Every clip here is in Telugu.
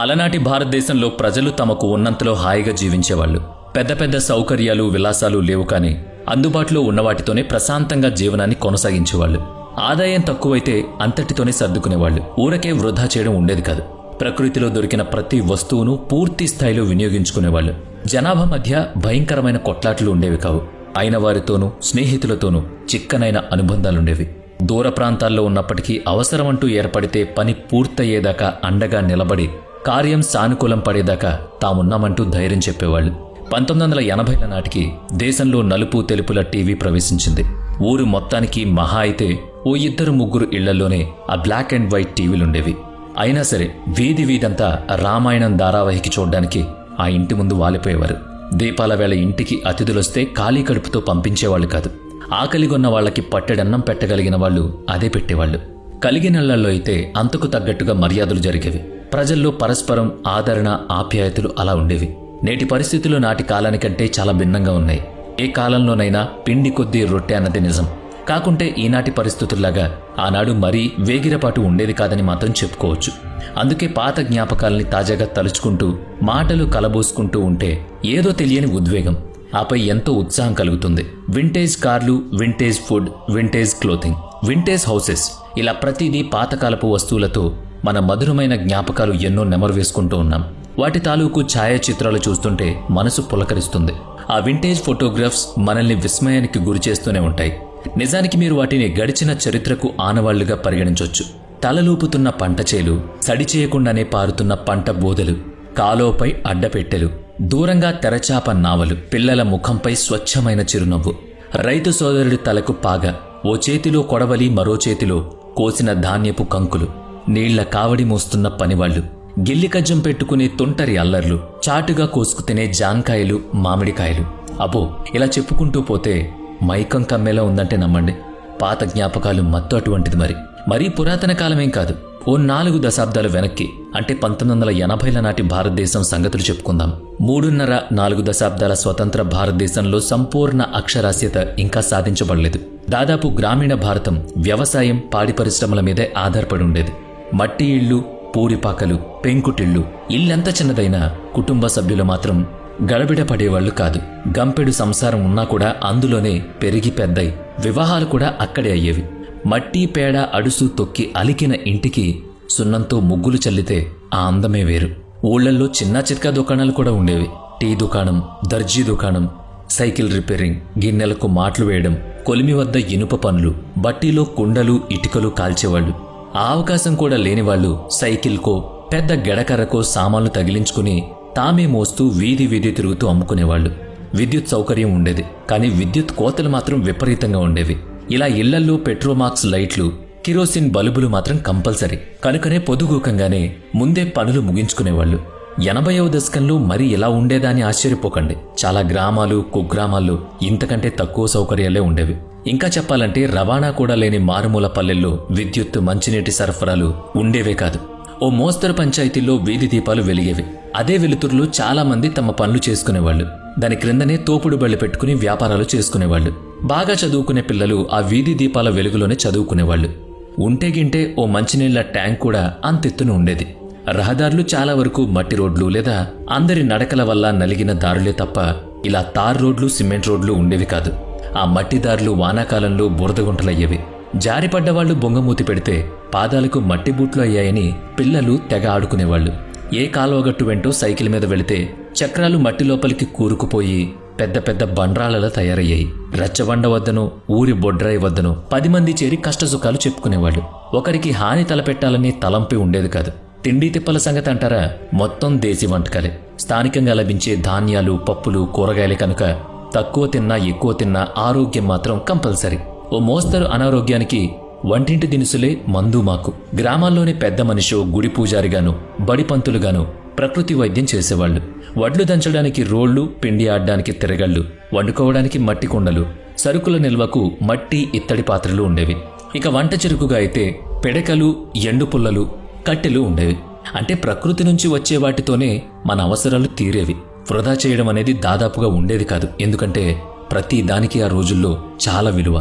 అలనాటి భారతదేశంలో ప్రజలు తమకు ఉన్నంతలో హాయిగా జీవించేవాళ్లు. పెద్ద పెద్ద సౌకర్యాలు విలాసాలు లేవు, కానీ అందుబాటులో ఉన్నవాటితోనే ప్రశాంతంగా జీవనాన్ని కొనసాగించేవాళ్లు. ఆదాయం తక్కువైతే అంతటితోనే సర్దుకునేవాళ్లు. ఊరకే వృధా చేయడం ఉండేది కాదు. ప్రకృతిలో దొరికిన ప్రతి వస్తువును పూర్తి స్థాయిలో వినియోగించుకునేవాళ్లు. జనాభా మధ్య భయంకరమైన కొట్లాట్లు ఉండేవి కావు. అయిన వారితోనూ స్నేహితులతోనూ చిక్కనైన అనుబంధాలుండేవి. దూర ప్రాంతాల్లో ఉన్నప్పటికీ అవసరమంటూ ఏర్పడితే పని పూర్తయ్యేదాకా అండగా నిలబడి కార్యం సానుకూలం పడేదాకా తామున్నామంటూ ధైర్యం చెప్పేవాళ్లు. 1980ల నాటికి దేశంలో నలుపు తెలుపుల టీవీ ప్రవేశించింది. ఊరు మొత్తానికి మహా అయితే ఓ 2-3 ఇళ్లలోనే ఆ బ్లాక్ అండ్ వైట్ టీవీలుండేవి. అయినా సరే వీధి వీధంతా రామాయణం ధారావాహిక చూడ్డానికి ఆ ఇంటి ముందు వాలిపోయేవారు. దీపాల వేళ ఇంటికి అతిథులొస్తే ఖాళీ కడుపుతో పంపించేవాళ్లు కాదు. ఆకలిగొన్న వాళ్లకి పట్టెడన్నం పెట్టగలిగిన వాళ్లు అదే పెట్టేవాళ్లు. కలిగినళ్లలో అయితే అంతకు తగ్గట్టుగా మర్యాదలు జరిగేవి. ప్రజల్లో పరస్పరం ఆదరణ ఆప్యాయతలు అలా ఉండేవి. నేటి పరిస్థితులు నాటి కాలానికంటే చాలా భిన్నంగా ఉన్నాయి. ఏ కాలంలోనైనా పిండి కొద్దీ రొట్టె అన్నది నిజం. కాకుంటే ఈనాటి పరిస్థితుల్లాగా ఆనాడు మరీ వేగిరపాటు ఉండేది కాదని మాత్రం చెప్పుకోవచ్చు. అందుకే పాత జ్ఞాపకాల్ని తాజాగా తలుచుకుంటూ మాటలు కలబోసుకుంటూ ఉంటే ఏదో తెలియని ఉద్వేగం, ఆపై ఎంతో ఉత్సాహం కలుగుతుంది. వింటేజ్ కార్లు, vintage food, vintage clothing, vintage houses, ఇలా ప్రతిదీ పాతకాలపు వస్తువులతో మన మధురమైన జ్ఞాపకాలు ఎన్నో నెమరు వేసుకుంటూ ఉన్నాం. వాటి తాలూకు ఛాయాచిత్రాలు చూస్తుంటే మనసు పులకరిస్తుంది. ఆ వింటేజ్ ఫోటోగ్రాఫ్స్ మనల్ని విస్మయానికి గురిచేస్తూనే ఉంటాయి. నిజానికి మీరు వాటిని గడిచిన చరిత్రకు ఆనవాళ్లుగా పరిగణించొచ్చు. తలలూపుతున్న పంట చేలు, సడిచేయకుండానే పారుతున్న పంట బోదెలు, కాలోపై అడ్డపెట్టెలు, దూరంగా తెరచాప నావలు, పిల్లల ముఖంపై స్వచ్ఛమైన చిరునవ్వు, రైతు సోదరుడి తలకు పాగ, ఓ చేతిలో కొడవలి మరో చేతిలో కోసిన ధాన్యపు కంకులు, నీళ్ల కావడి మోస్తున్న పనివాళ్లు, గిల్లికజ్జం పెట్టుకునే తొంటరి అల్లర్లు, చాటుగా కోసుకు తినే జాంకాయలు, మామిడికాయలు. అబ్బో, ఇలా చెప్పుకుంటూ పోతే మైకం కమ్మేలా ఉందంటే నమ్మండి. పాత జ్ఞాపకాలు మత్తు అటువంటిది. మరీ పురాతన కాలమేం కాదు. ఓ 4 దశాబ్దాలు వెనక్కి, అంటే 1980ల నాటి భారతదేశం సంగతులు చెప్పుకుందాం. 3.5-4 దశాబ్దాల స్వతంత్ర భారతదేశంలో సంపూర్ణ అక్షరాస్యత ఇంకా సాధించబడలేదు. దాదాపు గ్రామీణ భారతం వ్యవసాయం, పాడి పరిశ్రమల మీదే ఆధారపడి ఉండేది. మట్టి ఇళ్లు, పూరిపాకలు, పెంకుటిళ్లు, ఇల్లెంత చిన్నదైనా కుటుంబ సభ్యులు మాత్రం గడబిడ పడేవాళ్లు కాదు. గంపెడు సంసారం ఉన్నా కూడా అందులోనే పెరిగి పెద్దయి వివాహాలు కూడా అక్కడే అయ్యేవి. మట్టి పేడ అడుసు తొక్కి అలికిన ఇంటికి సున్నంతో ముగ్గులు చల్లితే ఆ అందమే వేరు. ఊళ్లల్లో చిన్న చిత్కా దుకాణాలు కూడా ఉండేవి. టీ దుకాణం, దర్జీ దుకాణం, సైకిల్ రిపేరింగ్, గిన్నెలకు మాట్లు వేయడం, కొలిమి వద్ద ఇనుప పనులు, బట్టీలో కుండలు ఇటుకలు కాల్చేవాళ్లు. ఆ అవకాశం కూడా లేనివాళ్లు సైకిల్కో పెద్ద గెడకర్రకో సామాన్లు తగిలించుకుని తామే మోస్తూ వీధి వీధి తిరుగుతూ అమ్ముకునేవాళ్లు. విద్యుత్ సౌకర్యం ఉండేది, కానీ విద్యుత్ కోతలు మాత్రం విపరీతంగా ఉండేవి. ఇలా ఇళ్లల్లో పెట్రోమాక్స్ లైట్లు, కిరోసిన్ బల్బులు మాత్రం కంపల్సరీ. కనుకనే పొదుగూకంగానే ముందే పనులు ముగించుకునేవాళ్లు. 80వ దశకంలో మరి ఇలా ఉండేదా అని ఆశ్చర్యపోకండి. చాలా గ్రామాలు, కుగ్రామాల్లో ఇంతకంటే తక్కువ సౌకర్యాలే ఉండేవి. ఇంకా చెప్పాలంటే రవాణా కూడా లేని మారుమూల పల్లెల్లో విద్యుత్, మంచినీటి సరఫరాలు ఉండేవే కాదు. ఓ మోస్తరు పంచాయతీల్లో వీధి దీపాలు వెలిగేవి. అదే వెలుతురులో చాలా మంది తమ పనులు చేసుకునేవాళ్లు. దాని క్రిందనే తోపుడు బళ్ళు పెట్టుకుని వ్యాపారాలు చేసుకునేవాళ్లు. బాగా చదువుకునే పిల్లలు ఆ వీధి దీపాల వెలుగులోనే చదువుకునేవాళ్లు. ఉంటేగింటే ఓ మంచినీళ్ల ట్యాంక్ కూడా అంతెత్తున ఉండేది. రహదారులు చాలా వరకు మట్టి రోడ్లు లేదా అందరి నడకల వల్ల నలిగిన దారులే తప్ప ఇలా తార్ రోడ్లు, సిమెంట్ రోడ్లు ఉండేవి కాదు. ఆ మట్టి దారులు వానాకాలంలో బురదగుంటలయ్యేవి. జారిపడ్డవాళ్లు బొంగమూతి పెడితే పాదాలకు మట్టి బూట్లు అయ్యాయని పిల్లలు తెగ ఆడుకునేవాళ్లు. ఏ కాలువగట్టు వెంటో సైకిల్ మీద వెళితే చక్రాలు మట్టి లోపలికి కూరుకుపోయి పెద్ద పెద్ద బండ్రాళ్లలా తయారయ్యాయి. రచ్చబండ వద్దనో ఊరి బొడ్రాయి వద్దనో 10 మంది చేరి కష్టసుఖాలు చెప్పుకునేవాళ్లు. ఒకరికి హాని తలపెట్టాలని తలంపి ఉండేది కాదు. తిండి తిప్పల సంగతి అంటారా, మొత్తం దేశీ వంటకాలే. స్థానికంగా లభించే ధాన్యాలు, పప్పులు, కూరగాయలే కనుక తక్కువ తిన్నా ఎక్కువ తిన్నా ఆరోగ్యం మాత్రం కంపల్సరీ. ఓ మోస్తరు అనారోగ్యానికి వంటింటి దినుసులే మందు మాకు. గ్రామాల్లోని పెద్ద మనిషో, గుడి పూజారిగాను, బడిపంతులుగాను ప్రకృతి వైద్యం చేసేవాళ్లు. వడ్లు దంచడానికి రోళ్లు, పిండి ఆడ్డానికి తిరగళ్లు, వండుకోవడానికి మట్టి కుండలు, సరుకుల నిల్వకు మట్టి, ఇత్తడి పాత్రలు ఉండేవి. ఇక వంట చెరుకుగా అయితే పిడకలు, ఎండు పుల్లలు, కట్టెలు ఉండేవి. అంటే ప్రకృతి నుంచి వచ్చే వాటితోనే మన అవసరాలు తీరేవి. వృధా చేయడం అనేది దాదాపుగా ఉండేది కాదు. ఎందుకంటే ప్రతి దానికి ఆ రోజుల్లో చాలా విలువ.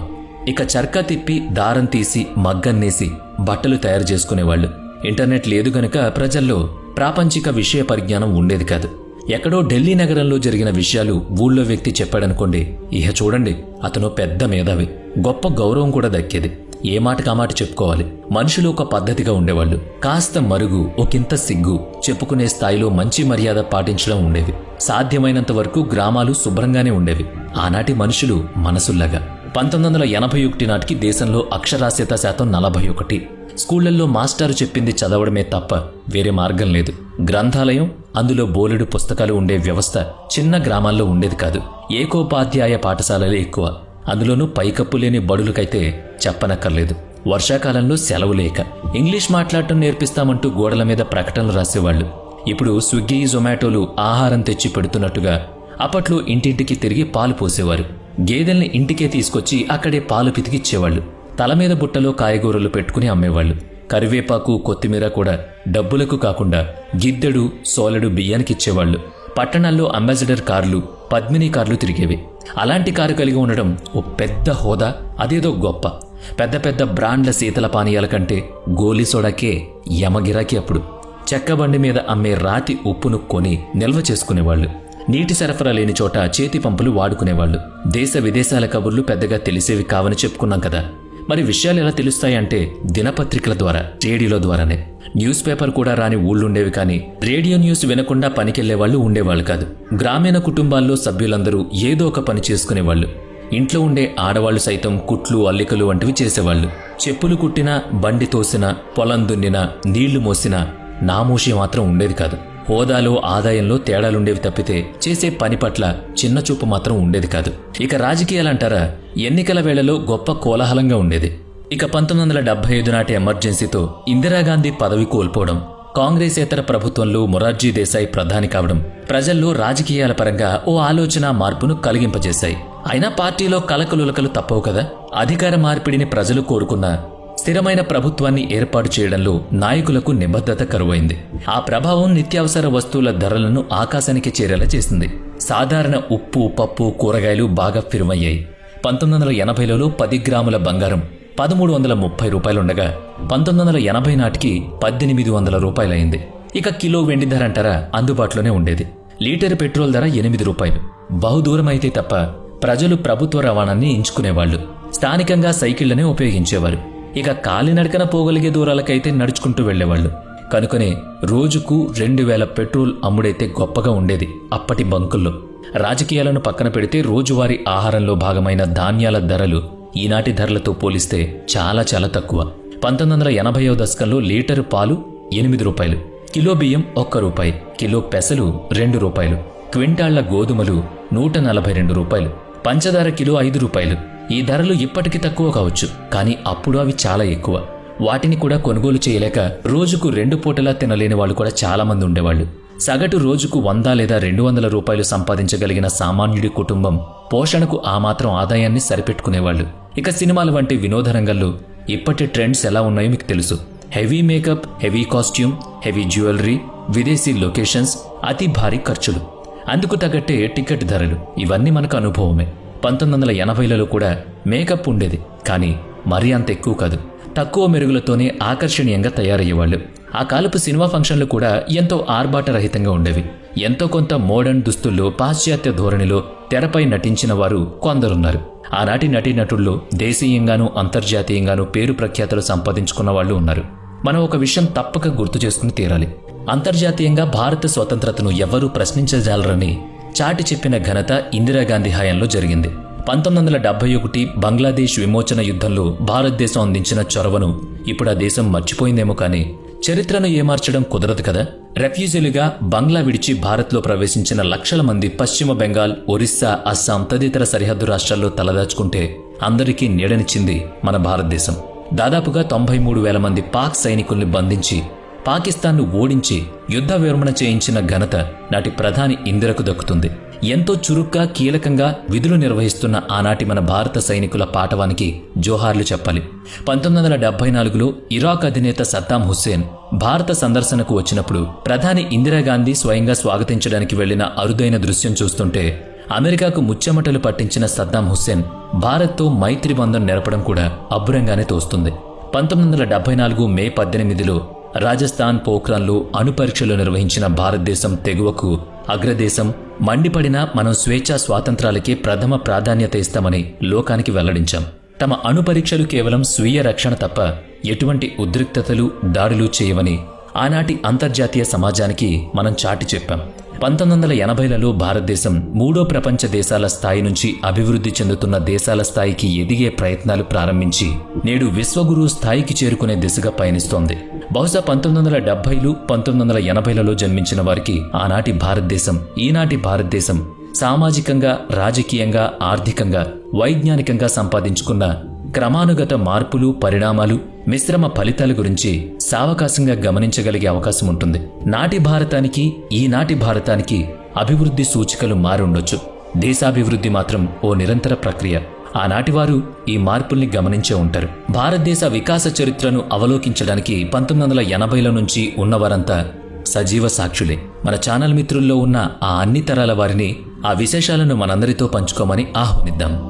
ఇక చర్కా తిప్పి దారం తీసి మగ్గన్నేసి బట్టలు తయారు చేసుకునేవాళ్లు. ఇంటర్నెట్ లేదు గనుక ప్రజల్లో ప్రాపంచిక విషయ పరిజ్ఞానం ఉండేది కాదు. ఎక్కడో ఢిల్లీ నగరంలో జరిగిన విషయాలు ఊళ్ళో వ్యక్తి చెప్పాడనుకోండి, ఇహ చూడండి అతను పెద్ద మేధావి, గొప్ప గౌరవం కూడా దక్కేది. ఏ మాటకు ఆ మాట చెప్పుకోవాలి. మనుషులు ఒక పద్ధతిగా ఉండేవాళ్లు. కాస్త మరుగు, ఒకంత సిగ్గు, చెప్పుకునే స్థాయిలో మంచి మర్యాద పాటించడం ఉండేవి. సాధ్యమైనంత వరకు గ్రామాలు శుభ్రంగానే ఉండేవి. ఆనాటి మనుషులు మనసుల్లాగా. 1981 నాటికి దేశంలో అక్షరాస్యత శాతం 41. స్కూళ్లల్లో మాస్టారు చెప్పింది చదవడమే తప్ప వేరే మార్గం లేదు. గ్రంథాలయం, అందులో బోలెడు పుస్తకాలు ఉండే వ్యవస్థ చిన్న గ్రామాల్లో ఉండేది కాదు. ఏకోపాధ్యాయ పాఠశాలలే ఎక్కువ. అందులోనూ పైకప్పు లేని బడులకైతే చెప్పనక్కర్లేదు. వర్షాకాలంలో సెలవు లేక ఇంగ్లీష్ మాట్లాడటం నేర్పిస్తామంటూ గోడల మీద ప్రకటనలు రాసేవాళ్లు. ఇప్పుడు స్విగ్గీ, జొమాటోలు ఆహారం తెచ్చి పెడుతున్నట్టుగా అప్పట్లో ఇంటింటికి తిరిగి పాలు పోసేవారు. గేదెల్ని ఇంటికే తీసుకొచ్చి అక్కడే పాలు పితికిచ్చేవాళ్లు. తల మీద బుట్టలో కాయగూరలు పెట్టుకుని అమ్మేవాళ్లు. కరివేపాకు, కొత్తిమీర కూడా డబ్బులకు కాకుండా గిద్దెడు, సోలెడు బియ్యానికిచ్చేవాళ్లు. పట్టణాల్లో అంబాసిడర్ కార్లు, పద్మిని కార్లు తిరిగేవి. అలాంటి కారు కలిగి ఉండడం ఓ పెద్ద హోదా, అదేదో గొప్ప. పెద్ద పెద్ద బ్రాండ్ల శీతల పానీయాల కంటే గోలీ సోడాకే యమగిరాకి. అప్పుడు చెక్కబండి మీద అమ్మే రాతి ఉప్పును కొని నిల్వ చేసుకునేవాళ్లు. నీటి సరఫరా లేని చోట చేతి పంపులు వాడుకునేవాళ్లు. దేశ విదేశాల కబుర్లు పెద్దగా తెలిసేవి కావని చెప్పుకున్నాం కదా. మరి విషయాలు ఎలా తెలుస్తాయంటే దినపత్రికల ద్వారా, రేడియోల ద్వారానే. న్యూస్ పేపర్ కూడా రాని ఊళ్ళుండేవి, కానీ రేడియో న్యూస్ వినకుండా పనికెళ్లేవాళ్లు ఉండేవాళ్లు కాదు. గ్రామీణ కుటుంబాల్లో సభ్యులందరూ ఏదో ఒక పని చేసుకునేవాళ్లు. ఇంట్లో ఉండే ఆడవాళ్లు సైతం కుట్లు, అల్లికలు వంటివి చేసేవాళ్లు. చెప్పులు కుట్టినా, బండి తోసినా, పొలం దున్నినా, నీళ్లు మోసినా నామోషి మాత్రం ఉండేది కాదు. హోదాలో, ఆదాయంలో తేడాలుండేవి తప్పితే చేసే పని పట్ల చిన్నచూపు మాత్రం ఉండేది కాదు. ఇక రాజకీయాలంటారా, ఎన్నికల వేళలో గొప్ప కోలాహలంగా ఉండేది. ఇక 1975 నాటి ఎమర్జెన్సీతో ఇందిరాగాంధీ పదవి కోల్పోవడం, కాంగ్రెసేతర ప్రభుత్వంలో మొరార్జీ దేశాయ్ ప్రధాని కావడం ప్రజల్లో రాజకీయాల పరంగా ఓ ఆలోచన మార్పును కలిగింపజేశాయి. అయినా పార్టీలో కలకలులకలు తప్పవు కదా. అధికార మార్పిడిని ప్రజలు కోరుకున్న స్థిరమైన ప్రభుత్వాన్ని ఏర్పాటు చేయడంలో నాయకులకు నిబద్ధత కరువైంది. ఆ ప్రభావం నిత్యావసర వస్తువుల ధరలను ఆకాశానికి చేరేలా చేసింది. సాధారణ ఉప్పు, పప్పు, కూరగాయలు బాగా ఫిరుమయ్యాయి. 1980లలో 10 గ్రాముల బంగారం 1330 రూపాయలుండగా 1980 నాటికి 1800 రూపాయలైంది. ఇక కిలో వెండి ధర అంటారా, అందుబాటులోనే ఉండేది. లీటర్ పెట్రోల్ ధర 8 రూపాయలు. బహుదూరం అయితే తప్ప ప్రజలు ప్రభుత్వ రవాణాన్ని ఎంచుకునేవాళ్లు. స్థానికంగా సైకిళ్లనే ఉపయోగించేవారు. ఇక కాలినడకన పోగలిగే దూరాలకైతే నడుచుకుంటూ వెళ్లేవాళ్లు. కనుకనే రోజుకు 2000 పెట్రోల్ అమ్ముడైతే గొప్పగా ఉండేది అప్పటి బంకుల్లో. రాజకీయాలను పక్కన పెడితే రోజువారీ ఆహారంలో భాగమైన ధాన్యాల ధరలు ఈనాటి ధరలతో పోలిస్తే చాలా చాలా తక్కువ. 1980వ దశకంలో లీటరు పాలు 8 రూపాయలు, కిలో బియ్యం 1 రూపాయి, కిలో పెసలు 2 రూపాయలు, క్వింటాళ్ల గోధుమలు 142 రూపాయలు, పంచదార కిలో 5 రూపాయలు. ఈ ధరలు ఇప్పటికీ తక్కువ కావచ్చు, కానీ అప్పుడు అవి చాలా ఎక్కువ. వాటిని కూడా కొనుగోలు చేయలేక రోజుకు 2 పూటలా తినలేని వాళ్ళు కూడా చాలా మంది ఉండేవాళ్లు. సగటు రోజుకు 100 లేదా 200 రూపాయలు సంపాదించగలిగిన సామాన్యుడి కుటుంబం పోషణకు ఆ మాత్రం ఆదాయాన్ని సరిపెట్టుకునేవాళ్లు. ఇక సినిమాల వంటి వినోద రంగంలో ఇప్పటి ట్రెండ్స్ ఎలా ఉన్నాయో మీకు తెలుసు. Heavy makeup, heavy costume, heavy jewellery, విదేశీ లొకేషన్స్, అతి భారీ ఖర్చులు, అందుకు తగ్గట్టే టికెట్ ధరలు, ఇవన్నీ మనకు అనుభవమే. 1980లలో కూడా మేకప్ ఉండేది, కానీ మరీ అంత ఎక్కువ కాదు. తక్కువ మెరుగులతోనే ఆకర్షణీయంగా తయారయ్యేవాళ్లు. ఆ కాలపు సినిమా ఫంక్షన్లు కూడా ఎంతో ఆర్భాటరహితంగా ఉండేవి. ఎంతో కొంత మోడర్న్ దుస్తుల్లో, పాశ్చాత్య ధోరణిలో తెరపై నటించిన వారు కొందరున్నారు. ఆనాటి నటీనటుల్లో దేశీయంగానూ అంతర్జాతీయంగానూ పేరు ప్రఖ్యాతలు సంపాదించుకున్న వాళ్ళు ఉన్నారు. మనం ఒక విషయం తప్పక గుర్తు చేసుకుని తీరాలి. అంతర్జాతీయంగా భారత స్వతంత్రతను ఎవ్వరూ ప్రశ్నించజాలరని చాటి చెప్పిన ఘనత ఇందిరాగాంధీ హయాంలో జరిగింది. 1971 బంగ్లాదేశ్ విమోచన యుద్ధంలో భారతదేశం అందించిన చొరవను ఇప్పుడు ఆ దేశం మర్చిపోయిందేమో, కానీ చరిత్రను ఏమార్చడం కుదరదు కదా. రెఫ్యూజీలుగా బంగ్లా విడిచి భారత్లో ప్రవేశించిన లక్షల మంది పశ్చిమ బెంగాల్, ఒరిస్సా, అస్సాం తదితర సరిహద్దు రాష్ట్రాల్లో తలదాచుకుంటే అందరికీ నీడనిచ్చింది మన భారతదేశం. దాదాపుగా 93,000 మంది పాక్ సైనికుల్ని బంధించి పాకిస్తాన్ను ఓడించి యుద్ధ విరమణ చేయించిన ఘనత నాటి ప్రధాని ఇందిరకు దక్కుతుంది. ఎంతో చురుగ్గా, కీలకంగా విధులు నిర్వహిస్తున్న ఆనాటి మన భారత సైనికుల పాటవానికి జోహార్లు చెప్పాలి. 1974లో ఇరాక్ అధినేత సద్దాం హుస్సేన్ భారత సందర్శనకు వచ్చినప్పుడు ప్రధాని ఇందిరాగాంధీ స్వయంగా స్వాగతించడానికి వెళ్లిన అరుదైన దృశ్యం చూస్తుంటే అమెరికాకు ముచ్చెమటలు పట్టించిన సద్దాం హుస్సేన్ భారత్తో మైత్రి బంధం నెరపడం కూడా అబ్బురంగానే తోస్తుంది. 1974 మే 18లో రాజస్థాన్ పోఖ్రాన్లో అణుపరీక్షలు నిర్వహించిన భారతదేశం తెగువకు అగ్రదేశం, మండిపడిన మనం స్వేచ్ఛా స్వాతంత్రాలకే ప్రథమ ప్రాధాన్యత ఇస్తామని లోకానికి వెల్లడించాం. తమ అణుపరీక్షలు కేవలం స్వీయ రక్షణ తప్ప ఎటువంటి ఉద్రిక్తతలు, దాడులు చేయవని ఆనాటి అంతర్జాతీయ సమాజానికి మనం చాటి చెప్పాం. 1980లలో భారతదేశం మూడో ప్రపంచ దేశాల స్థాయి నుంచి అభివృద్ధి చెందుతున్న దేశాల స్థాయికి ఎదిగే ప్రయత్నాలు ప్రారంభించి నేడు విశ్వగురు స్థాయికి చేరుకునే దిశగా పయనిస్తోంది. బహుశా 1970లు, 1980లలో జన్మించిన వారికి ఆనాటి భారతదేశం, ఈనాటి భారతదేశం సామాజికంగా, రాజకీయంగా, ఆర్థికంగా, వైజ్ఞానికంగా సంపాదించుకున్న క్రమానుగత మార్పులు, పరిణామాలు, మిశ్రమ ఫలితాల గురించి సావకాశంగా గమనించగలిగే అవకాశం ఉంటుంది. నాటి భారతానికి, ఈనాటి భారతానికి అభివృద్ధి సూచికలు మారుండొచ్చు. దేశాభివృద్ధి మాత్రం ఓ నిరంతర ప్రక్రియ. ఆనాటి వారు ఈ మార్పుల్ని గమనించే ఉంటారు. భారతదేశ వికాస చరిత్రను అవలోకించడానికి 1980ల నుంచి ఉన్నవారంతా సజీవ సాక్షులే. మన ఛానల్ మిత్రుల్లో ఉన్న ఆ అన్ని తరాల వారిని, ఆ విశేషాలను మనందరితో పంచుకోమని ఆహ్వానిద్దాం.